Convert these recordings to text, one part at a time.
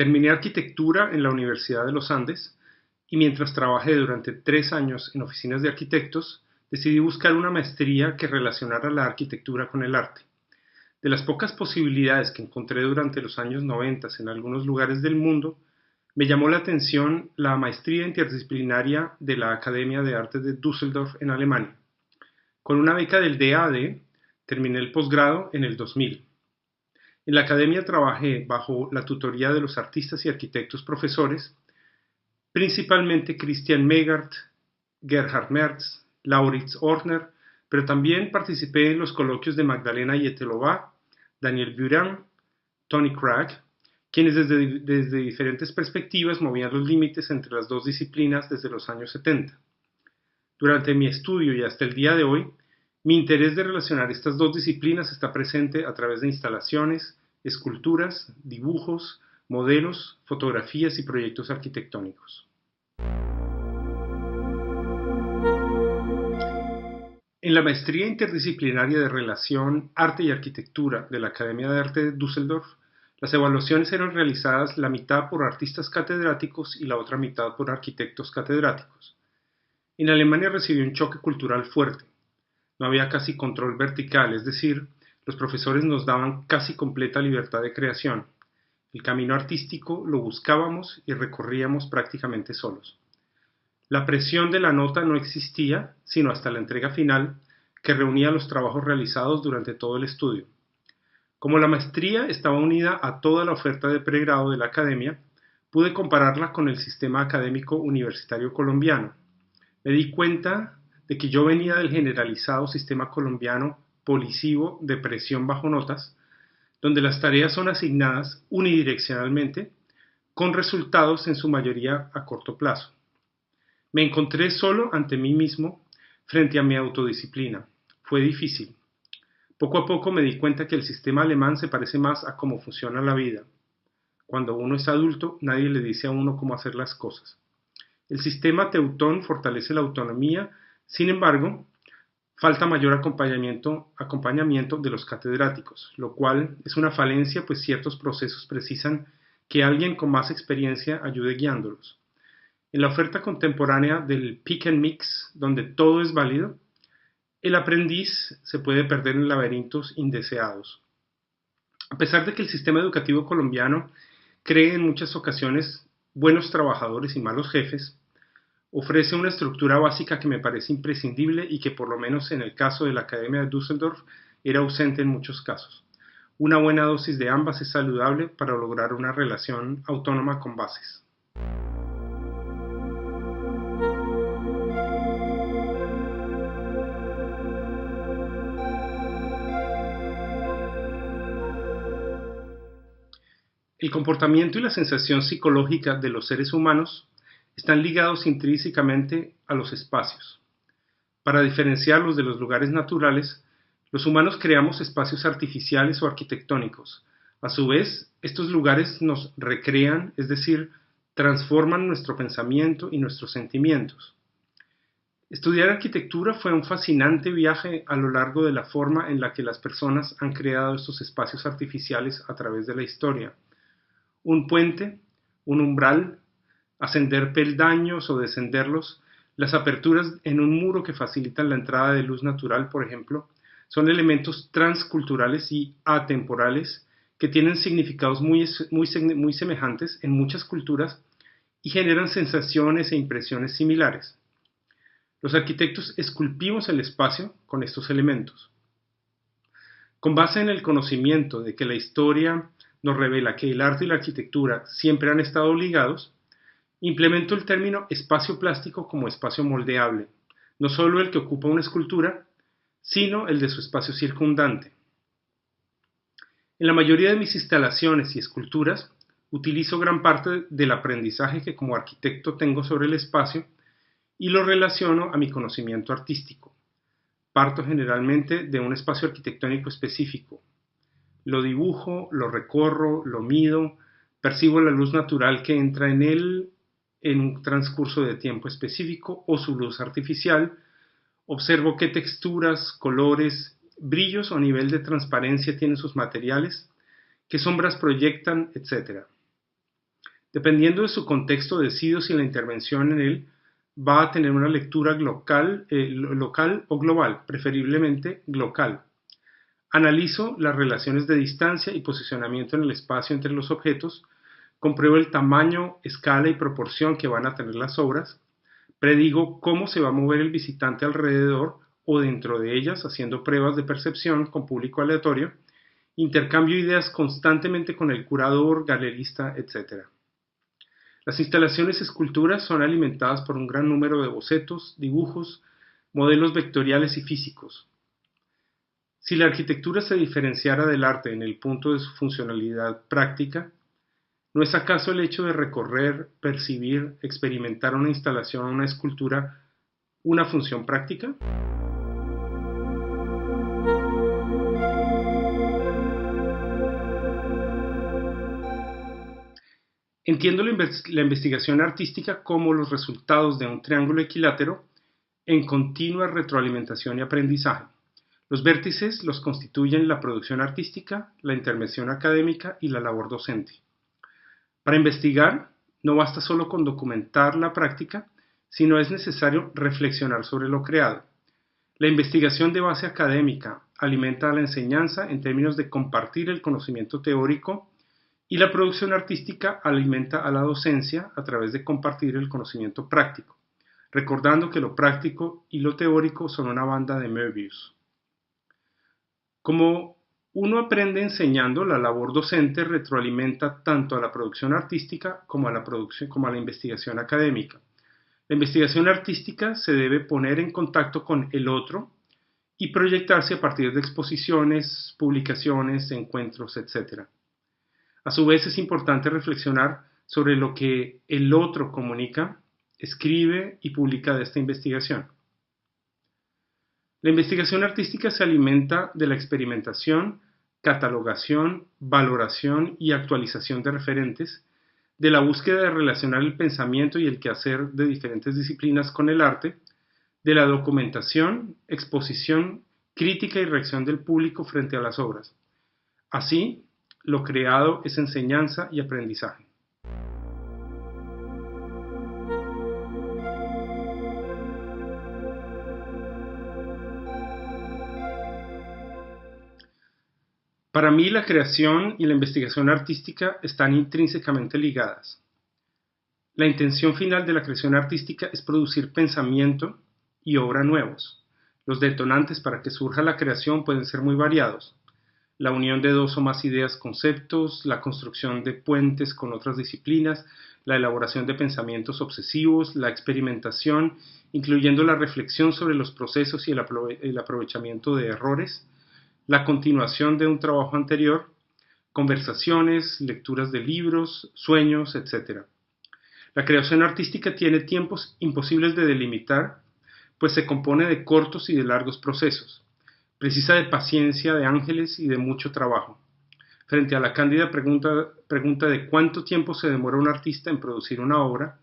Terminé arquitectura en la Universidad de los Andes y mientras trabajé durante 3 años en oficinas de arquitectos, decidí buscar una maestría que relacionara la arquitectura con el arte. De las pocas posibilidades que encontré durante los años 90 en algunos lugares del mundo, me llamó la atención la maestría interdisciplinaria de la Academia de Artes de Düsseldorf en Alemania. Con una beca del DAAD, terminé el posgrado en el 2000. En la academia trabajé bajo la tutoría de los artistas y arquitectos profesores, principalmente Christian Megart, Gerhard Merz, Lauritz Ortner, pero también participé en los coloquios de Magdalena Yetelova, Daniel Buran, Tony Cragg, quienes desde diferentes perspectivas movían los límites entre las dos disciplinas desde los años 70. Durante mi estudio y hasta el día de hoy, mi interés de relacionar estas dos disciplinas está presente a través de instalaciones, esculturas, dibujos, modelos, fotografías y proyectos arquitectónicos. En la maestría interdisciplinaria de Relación, Arte y Arquitectura de la Academia de Arte de Düsseldorf, las evaluaciones eran realizadas la mitad por artistas catedráticos y la otra mitad por arquitectos catedráticos. En Alemania recibió un choque cultural fuerte. No había casi control vertical, es decir, los profesores nos daban casi completa libertad de creación. El camino artístico lo buscábamos y recorríamos prácticamente solos. La presión de la nota no existía, sino hasta la entrega final, que reunía los trabajos realizados durante todo el estudio. Como la maestría estaba unida a toda la oferta de pregrado de la academia, pude compararla con el sistema académico universitario colombiano. Me di cuenta de que yo venía del generalizado sistema colombiano policivo de presión bajo notas, donde las tareas son asignadas unidireccionalmente, con resultados en su mayoría a corto plazo. Me encontré solo ante mí mismo frente a mi autodisciplina. Fue difícil. Poco a poco me di cuenta que el sistema alemán se parece más a cómo funciona la vida. Cuando uno es adulto, nadie le dice a uno cómo hacer las cosas. El sistema teutón fortalece la autonomía, sin embargo, falta mayor acompañamiento de los catedráticos, lo cual es una falencia, pues ciertos procesos precisan que alguien con más experiencia ayude guiándolos. En la oferta contemporánea del pick and mix, donde todo es válido, el aprendiz se puede perder en laberintos indeseados. A pesar de que el sistema educativo colombiano cree en muchas ocasiones buenos trabajadores y malos jefes, ofrece una estructura básica que me parece imprescindible y que por lo menos en el caso de la Academia de Düsseldorf era ausente en muchos casos. Una buena dosis de ambas es saludable para lograr una relación autónoma con bases. El comportamiento y la sensación psicológica de los seres humanos están ligados intrínsecamente a los espacios. Para diferenciarlos de los lugares naturales, los humanos creamos espacios artificiales o arquitectónicos. A su vez, estos lugares nos recrean, es decir, transforman nuestro pensamiento y nuestros sentimientos. Estudiar arquitectura fue un fascinante viaje a lo largo de la forma en la que las personas han creado estos espacios artificiales a través de la historia. Un puente, un umbral, ascender peldaños o descenderlos, las aperturas en un muro que facilitan la entrada de luz natural, por ejemplo, son elementos transculturales y atemporales que tienen significados muy semejantes en muchas culturas y generan sensaciones e impresiones similares. Los arquitectos esculpimos el espacio con estos elementos. Con base en el conocimiento de que la historia nos revela que el arte y la arquitectura siempre han estado ligados, implemento el término espacio plástico como espacio moldeable, no solo el que ocupa una escultura, sino el de su espacio circundante. En la mayoría de mis instalaciones y esculturas, utilizo gran parte del aprendizaje que como arquitecto tengo sobre el espacio y lo relaciono a mi conocimiento artístico. Parto generalmente de un espacio arquitectónico específico. Lo dibujo, lo recorro, lo mido, percibo la luz natural que entra en él en un transcurso de tiempo específico o su luz artificial, observo qué texturas, colores, brillos o nivel de transparencia tienen sus materiales, qué sombras proyectan, etc. Dependiendo de su contexto, decido si la intervención en él va a tener una lectura local o global, preferiblemente local. Analizo las relaciones de distancia y posicionamiento en el espacio entre los objetos, compruebo el tamaño, escala y proporción que van a tener las obras, predigo cómo se va a mover el visitante alrededor o dentro de ellas, haciendo pruebas de percepción con público aleatorio, intercambio ideas constantemente con el curador, galerista, etc. Las instalaciones esculturas son alimentadas por un gran número de bocetos, dibujos, modelos vectoriales y físicos. Si la arquitectura se diferenciara del arte en el punto de su funcionalidad práctica, ¿no es acaso el hecho de recorrer, percibir, experimentar una instalación o una escultura una función práctica? Entiendo la investigación artística como los resultados de un triángulo equilátero en continua retroalimentación y aprendizaje. Los vértices los constituyen la producción artística, la intervención académica y la labor docente. Para investigar, no basta solo con documentar la práctica, sino es necesario reflexionar sobre lo creado. La investigación de base académica alimenta a la enseñanza en términos de compartir el conocimiento teórico y la producción artística alimenta a la docencia a través de compartir el conocimiento práctico, recordando que lo práctico y lo teórico son una banda de Möbius. Como uno aprende enseñando, la labor docente retroalimenta tanto a la producción artística como a la investigación académica. La investigación artística se debe poner en contacto con el otro y proyectarse a partir de exposiciones, publicaciones, encuentros, etc. A su vez es importante reflexionar sobre lo que el otro comunica, escribe y publica de esta investigación. La investigación artística se alimenta de la experimentación, catalogación, valoración y actualización de referentes, de la búsqueda de relacionar el pensamiento y el quehacer de diferentes disciplinas con el arte, de la documentación, exposición, crítica y reacción del público frente a las obras. Así, lo creado es enseñanza y aprendizaje. Para mí, la creación y la investigación artística están intrínsecamente ligadas. La intención final de la creación artística es producir pensamiento y obra nuevos. Los detonantes para que surja la creación pueden ser muy variados. La unión de dos o más ideas, conceptos, la construcción de puentes con otras disciplinas, la elaboración de pensamientos obsesivos, la experimentación, incluyendo la reflexión sobre los procesos y el aprovechamiento de errores, la continuación de un trabajo anterior, conversaciones, lecturas de libros, sueños, etc. La creación artística tiene tiempos imposibles de delimitar, pues se compone de cortos y de largos procesos. Precisa de paciencia, de ángeles y de mucho trabajo. Frente a la cándida pregunta de cuánto tiempo se demora un artista en producir una obra,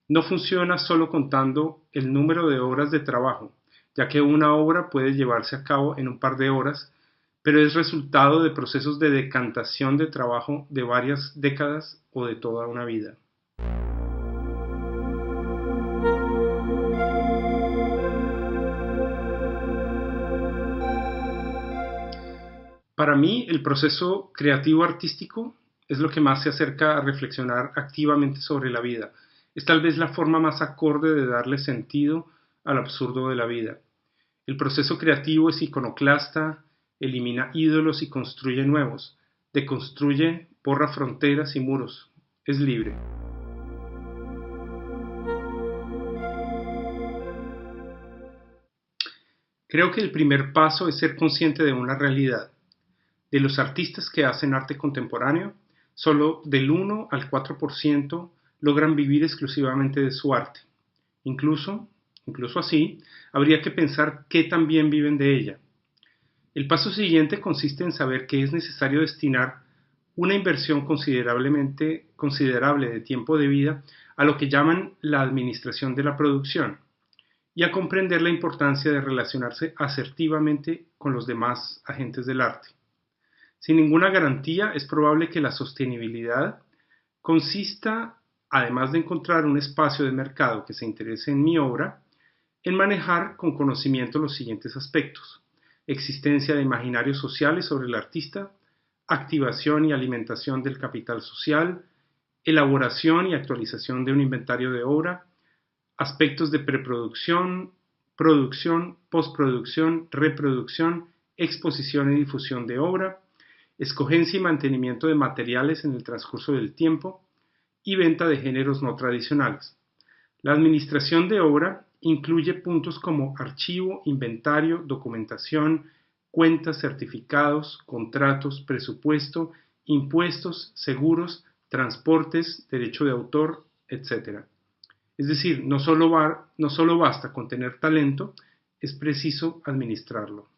no funciona solo contando el número de horas de trabajo, ya que una obra puede llevarse a cabo en un par de horas, pero es resultado de procesos de decantación de trabajo de varias décadas o de toda una vida. Para mí, el proceso creativo artístico es lo que más se acerca a reflexionar activamente sobre la vida. Es tal vez la forma más acorde de darle sentido al absurdo de la vida. El proceso creativo es iconoclasta, elimina ídolos y construye nuevos. Deconstruye, borra fronteras y muros. Es libre. Creo que el primer paso es ser consciente de una realidad. De los artistas que hacen arte contemporáneo, solo del 1 al 4% logran vivir exclusivamente de su arte. Incluso así, habría que pensar qué tan bien viven de ella. El paso siguiente consiste en saber que es necesario destinar una inversión considerable de tiempo de vida a lo que llaman la administración de la producción y a comprender la importancia de relacionarse asertivamente con los demás agentes del arte. Sin ninguna garantía, es probable que la sostenibilidad, consista, además de encontrar un espacio de mercado que se interese en mi obra, en manejar con conocimiento los siguientes aspectos: existencia de imaginarios sociales sobre el artista, activación y alimentación del capital social, elaboración y actualización de un inventario de obra, aspectos de preproducción, producción, postproducción, reproducción, exposición y difusión de obra, escogencia y mantenimiento de materiales en el transcurso del tiempo y venta de géneros no tradicionales. La administración de obra incluye puntos como archivo, inventario, documentación, cuentas, certificados, contratos, presupuesto, impuestos, seguros, transportes, derecho de autor, etc. Es decir, no solo basta con tener talento, es preciso administrarlo.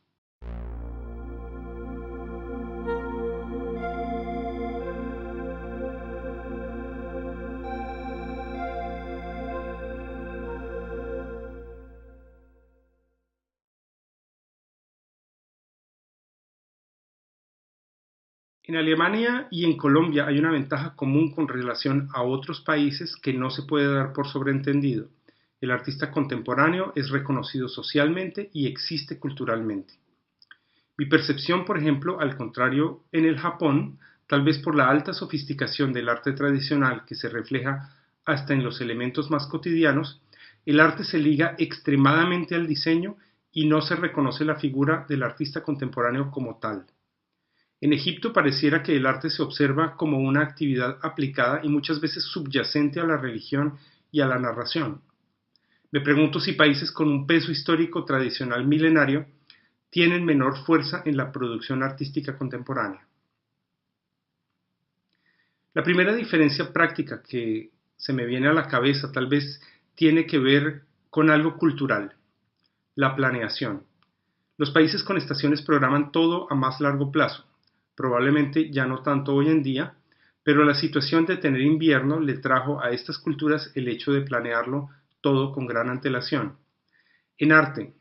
En Alemania y en Colombia hay una ventaja común con relación a otros países que no se puede dar por sobreentendido. El artista contemporáneo es reconocido socialmente y existe culturalmente. Mi percepción, por ejemplo, al contrario en el Japón, tal vez por la alta sofisticación del arte tradicional que se refleja hasta en los elementos más cotidianos, el arte se liga extremadamente al diseño y no se reconoce la figura del artista contemporáneo como tal. En Egipto pareciera que el arte se observa como una actividad aplicada y muchas veces subyacente a la religión y a la narración. Me pregunto si países con un peso histórico tradicional milenario tienen menor fuerza en la producción artística contemporánea. La primera diferencia práctica que se me viene a la cabeza tal vez tiene que ver con algo cultural: la planeación. Los países con estaciones programan todo a más largo plazo. Probablemente ya no tanto hoy en día, pero la situación de tener invierno le trajo a estas culturas el hecho de planearlo todo con gran antelación. En arte,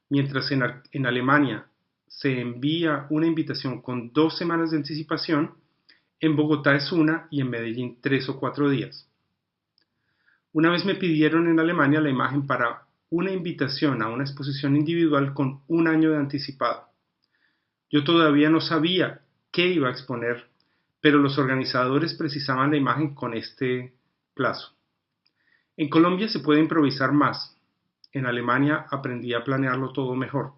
mientras en Alemania se envía una invitación con 2 semanas de anticipación, en Bogotá es una y en Medellín 3 o 4 días. Una vez me pidieron en Alemania la imagen para una invitación a una exposición individual con 1 año de anticipado. Yo todavía no sabía qué iba a exponer, pero los organizadores precisaban la imagen con este plazo. En Colombia se puede improvisar más. En Alemania aprendí a planearlo todo mejor.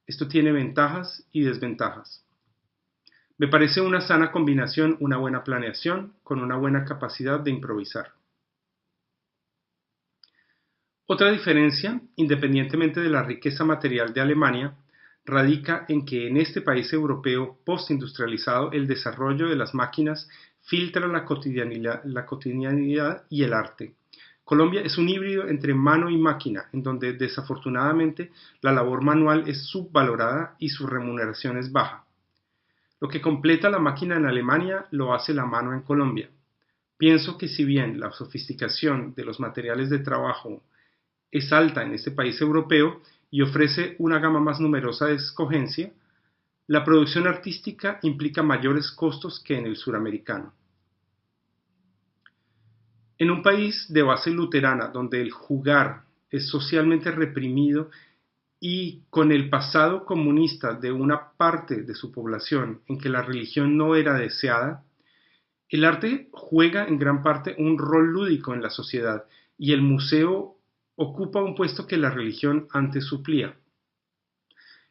Esto tiene ventajas y desventajas. Me parece una sana combinación una buena planeación con una buena capacidad de improvisar. Otra diferencia, independientemente de la riqueza material de Alemania, radica en que en este país europeo postindustrializado el desarrollo de las máquinas filtra la cotidianidad y el arte. Colombia es un híbrido entre mano y máquina, en donde desafortunadamente la labor manual es subvalorada y su remuneración es baja. Lo que completa la máquina en Alemania lo hace la mano en Colombia. Pienso que si bien la sofisticación de los materiales de trabajo es alta en este país europeo y ofrece una gama más numerosa de escogencia, la producción artística implica mayores costos que en el suramericano. En un país de base luterana, donde el jugar es socialmente reprimido y con el pasado comunista de una parte de su población en que la religión no era deseada, el arte juega en gran parte un rol lúdico en la sociedad y el museo ocupa un puesto que la religión antes suplía.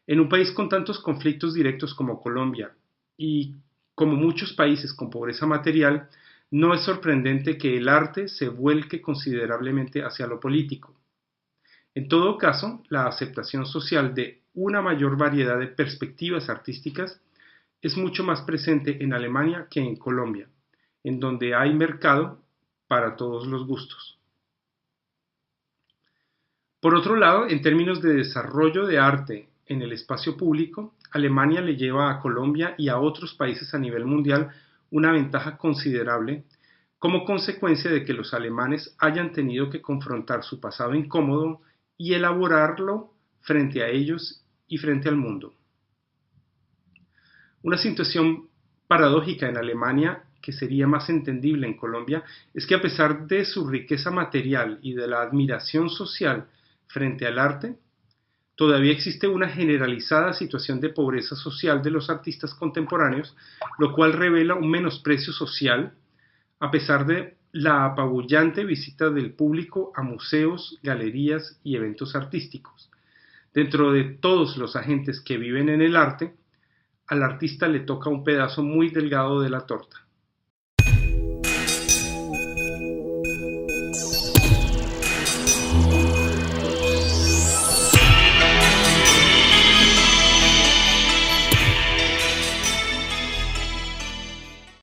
En un país con tantos conflictos directos como Colombia y como muchos países con pobreza material, no es sorprendente que el arte se vuelque considerablemente hacia lo político. En todo caso, la aceptación social de una mayor variedad de perspectivas artísticas es mucho más presente en Alemania que en Colombia, en donde hay mercado para todos los gustos. Por otro lado, en términos de desarrollo de arte en el espacio público, Alemania le lleva a Colombia y a otros países a nivel mundial una ventaja considerable como consecuencia de que los alemanes hayan tenido que confrontar su pasado incómodo y elaborarlo frente a ellos y frente al mundo. Una situación paradójica en Alemania que sería más entendible en Colombia es que a pesar de su riqueza material y de la admiración social frente al arte, todavía existe una generalizada situación de pobreza social de los artistas contemporáneos, lo cual revela un menosprecio social a pesar de la apabullante visita del público a museos, galerías y eventos artísticos. Dentro de todos los agentes que viven en el arte, al artista le toca un pedazo muy delgado de la torta.